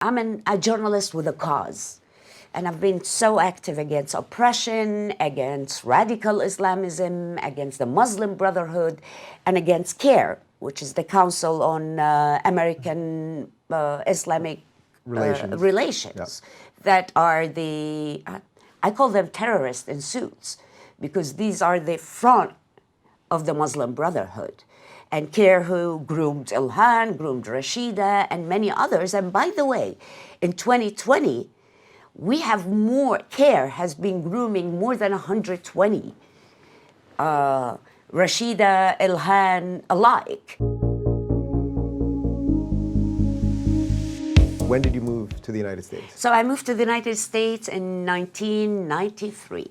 I'm a journalist with a cause. And I've been so active against oppression, against radical Islamism, against the Muslim Brotherhood, and against CAIR, which is the Council on American-Islamic Relations. That are the, I call them terrorists in suits, because these are the front of the Muslim Brotherhood. And CAIR who groomed Ilhan, groomed Rashida, and many others. And by the way, in 2020, we have more, CAIR has been grooming more than 120 Rashida, Ilhan alike. When did you move to the United States? So I moved to the United States in 1993.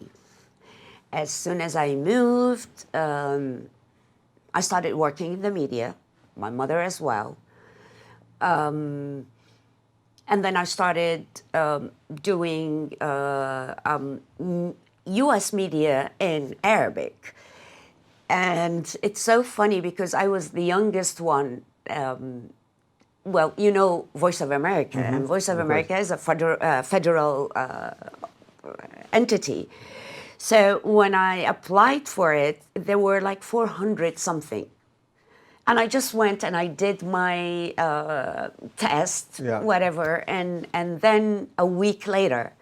As soon as I moved, I started working in the media, my mother as well. And then I started doing US media in Arabic. And it's so funny because I was the youngest one. Well, you know Voice of America, and Voice of America is a federal entity. So when I applied for it, there were like 400 something. And I just went and I did my test, whatever, and then a week later,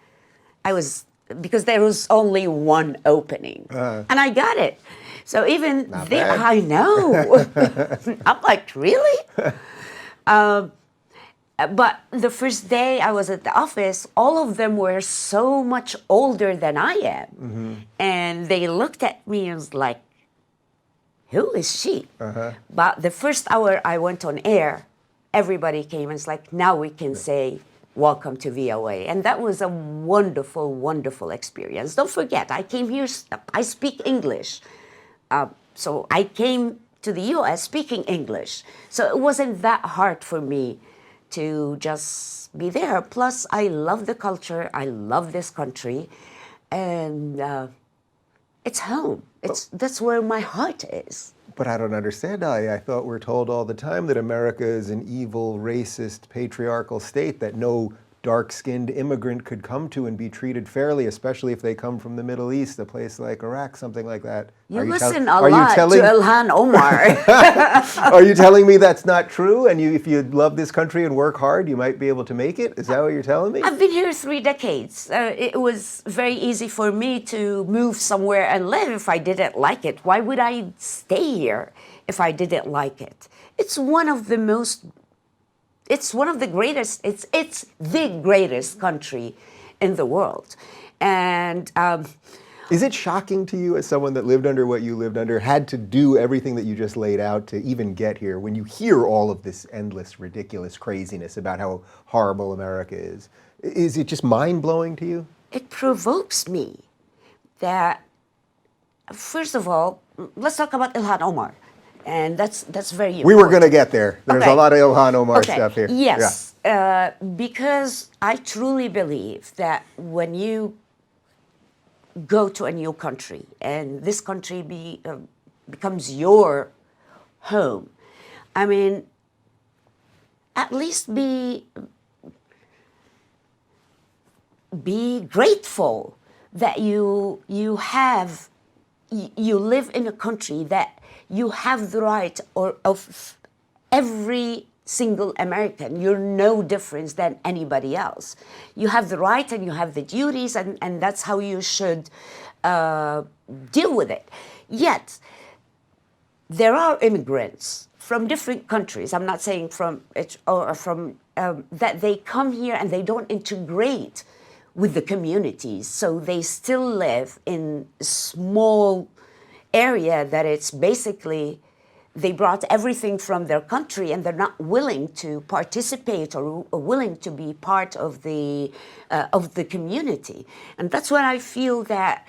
because there was only one opening, and I got it. So even I know, I'm like, really? But the first day I was at the office, all of them were so much older than I am. And they looked at me and was like, who is she? But the first hour I went on air, everybody came and it's like, now we can say, welcome to VOA. And that was a wonderful, wonderful experience. Don't forget, I came here, I speak English. So I came to the US speaking English. So it wasn't that hard for me to just be there. Plus, I love the culture. I love this country. And it's home. That's where my heart is. But I don't understand, Dalia. I thought we're told all the time that America is an evil, racist, patriarchal state that no dark-skinned immigrant could come to and be treated fairly, especially if they come from the Middle East, a place like Iraq, something like that. You listen a lot to Ilhan Omar. Are you telling me that's not true? And if you love this country and work hard, you might be able to make it? Is that what you're telling me? I've been here 3 decades. It was very easy for me to move somewhere and live if I didn't like it. Why would I stay here if I didn't like it? It's one of the greatest, it's the greatest country in the world. And is it shocking to you, as someone that lived under what you lived under, had to do everything that you just laid out to even get here, when you hear all of this endless, ridiculous craziness about how horrible America is it just mind-blowing to you? It provokes me that, first of all, let's talk about Ilhan Omar. And that's very important. We were going to get there. There's a lot of Ilhan Omar stuff here. Yes, because I truly believe that when you go to a new country and this country becomes your home, I mean, at least be grateful that you live in a country that you have the right of every single American. You're no different than anybody else. You have the right and you have the duties, and that's how you should deal with it. Yet, there are immigrants from different countries. I'm not saying that they come here and they don't integrate with the communities. So they still live in small area that it's basically, they brought everything from their country and they're not willing to participate or willing to be part of the community. And that's when I feel that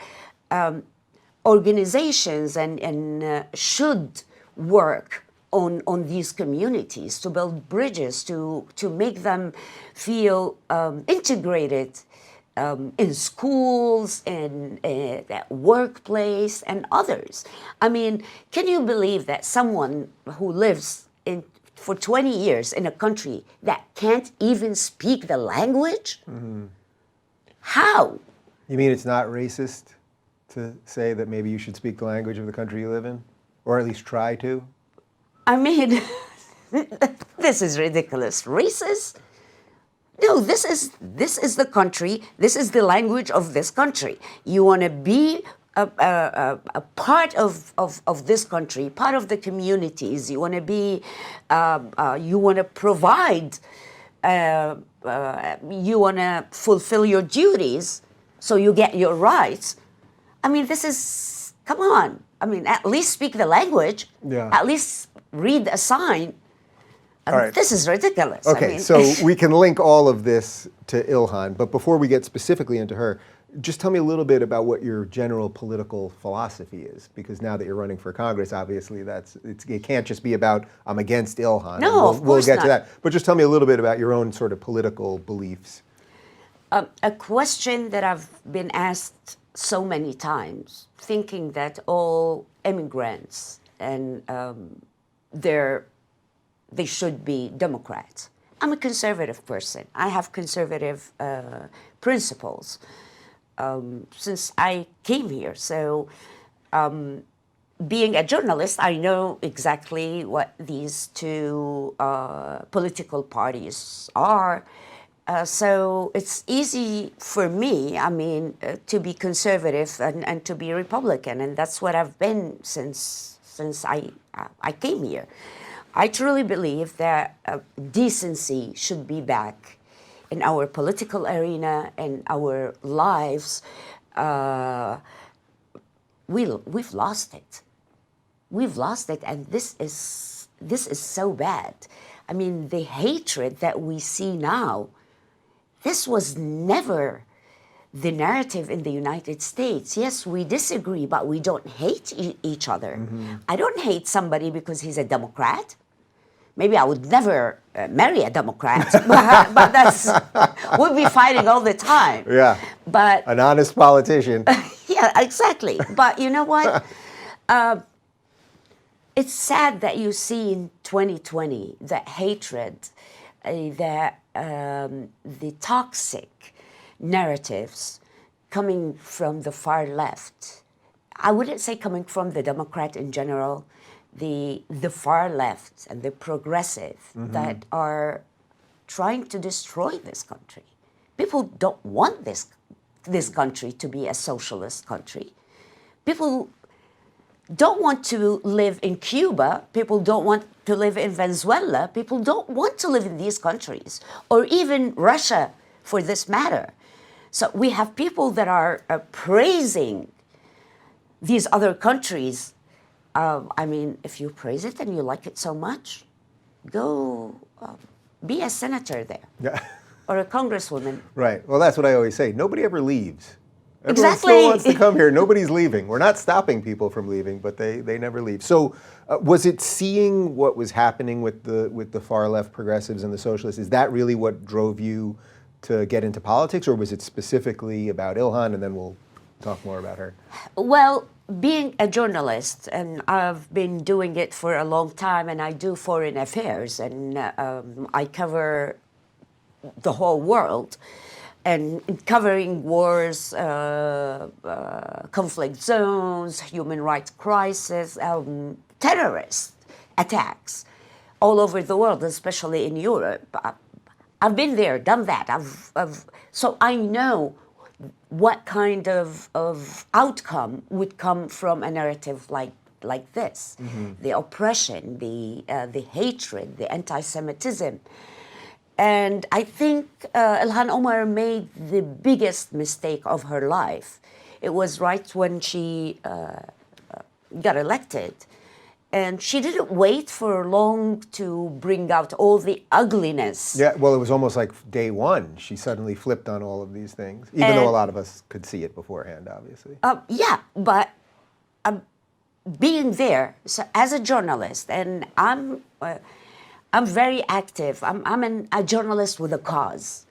organizations should work on these communities to build bridges, to make them feel integrated in schools, in that workplace, and others. I mean, can you believe that someone who lives in for 20 years in a country that can't even speak the language? How? You mean it's not racist to say that maybe you should speak the language of the country you live in? Or at least try to? I mean, this is ridiculous. Racist? No, this is the country, this is the language of this country. You want to be a part of this country, part of the communities. You want to be, you want to provide, you want to fulfill your duties so you get your rights. I mean, this is, come on. I mean, at least speak the language. Yeah. At least read a sign. All right. This is ridiculous. Okay, I mean, so we can link all of this to Ilhan, but before we get specifically into her, just tell me a little bit about what your general political philosophy is, because now that you're running for Congress, obviously it can't just be about I'm against Ilhan. No, of course we'll get to not. that. But just tell me a little bit about your own sort of political beliefs. a question that I've been asked so many times, thinking that all immigrants and they should be Democrats. I'm a conservative person. I have conservative principles since I came here. So being a journalist, I know exactly what these two political parties are. So it's easy for me, I mean, to be conservative and to be Republican, and that's what I've been since I came here. I truly believe that decency should be back in our political arena and our lives. We've lost it. We've lost it, and this is so bad. I mean, the hatred that we see now, this was never the narrative in the United States. Yes, we disagree, but we don't hate each other. Mm-hmm. I don't hate somebody because he's a Democrat. Maybe I would never marry a Democrat, but that's, we'd be fighting all the time. Yeah, but an honest politician. Yeah, exactly. But you know what? It's sad that you see in 2020 that hatred, that the toxic narratives coming from the far left. I wouldn't say coming from the Democrat in general, the far left and the progressive that are trying to destroy this country. People don't want this country to be a socialist country. People don't want to live in Cuba. People don't want to live in Venezuela. People don't want to live in these countries, or even Russia, for this matter. So we have people that are praising these other countries. I mean, if you praise it and you like it so much, go be a senator there. Yeah. Or a congresswoman. Right. Well, that's what I always say. Nobody ever leaves. Everyone Exactly. still wants to come here. Nobody's leaving. We're not stopping people from leaving, but they never leave. So was it seeing what was happening with the far left progressives and the socialists? Is that really what drove you to get into politics, or was it specifically about Ilhan, and then we'll talk more about her? Well, being a journalist, and I've been doing it for a long time, and I do foreign affairs, and I cover the whole world, and covering wars, conflict zones, human rights crisis, terrorist attacks all over the world, especially in Europe. I've been there, done that. So I know what kind of outcome would come from a narrative like this. The oppression, the hatred, the anti-Semitism. And I think Ilhan Omar made the biggest mistake of her life. It was right when she got elected. And she didn't wait for long to bring out all the ugliness. Yeah, well, it was almost like day one. She suddenly flipped on all of these things, even though a lot of us could see it beforehand, obviously. Yeah, but being there, so as a journalist, and I'm very active. I'm a journalist with a cause.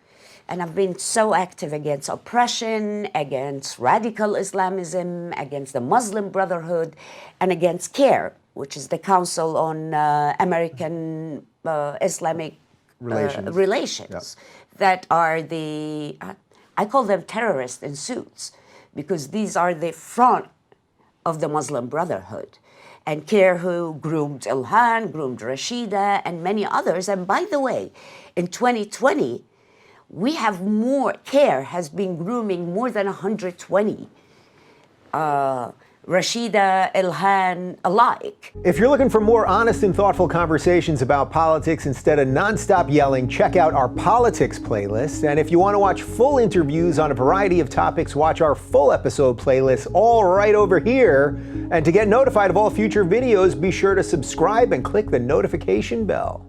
And I've been so active against oppression, against radical Islamism, against the Muslim Brotherhood, and against CAIR, which is the Council on American-Islamic Islamic Relations. relations that are the, I call them terrorists in suits, because these are the front of the Muslim Brotherhood. And CAIR, who groomed Ilhan, groomed Rashida, and many others. And by the way, in 2020, we have more, CAIR has been grooming more than 120 Rashida, Ilhan alike. If you're looking for more honest and thoughtful conversations about politics instead of nonstop yelling, check out our politics playlist. And if you want to watch full interviews on a variety of topics, watch our full episode playlist, all right over here. And to get notified of all future videos, be sure to subscribe and click the notification bell.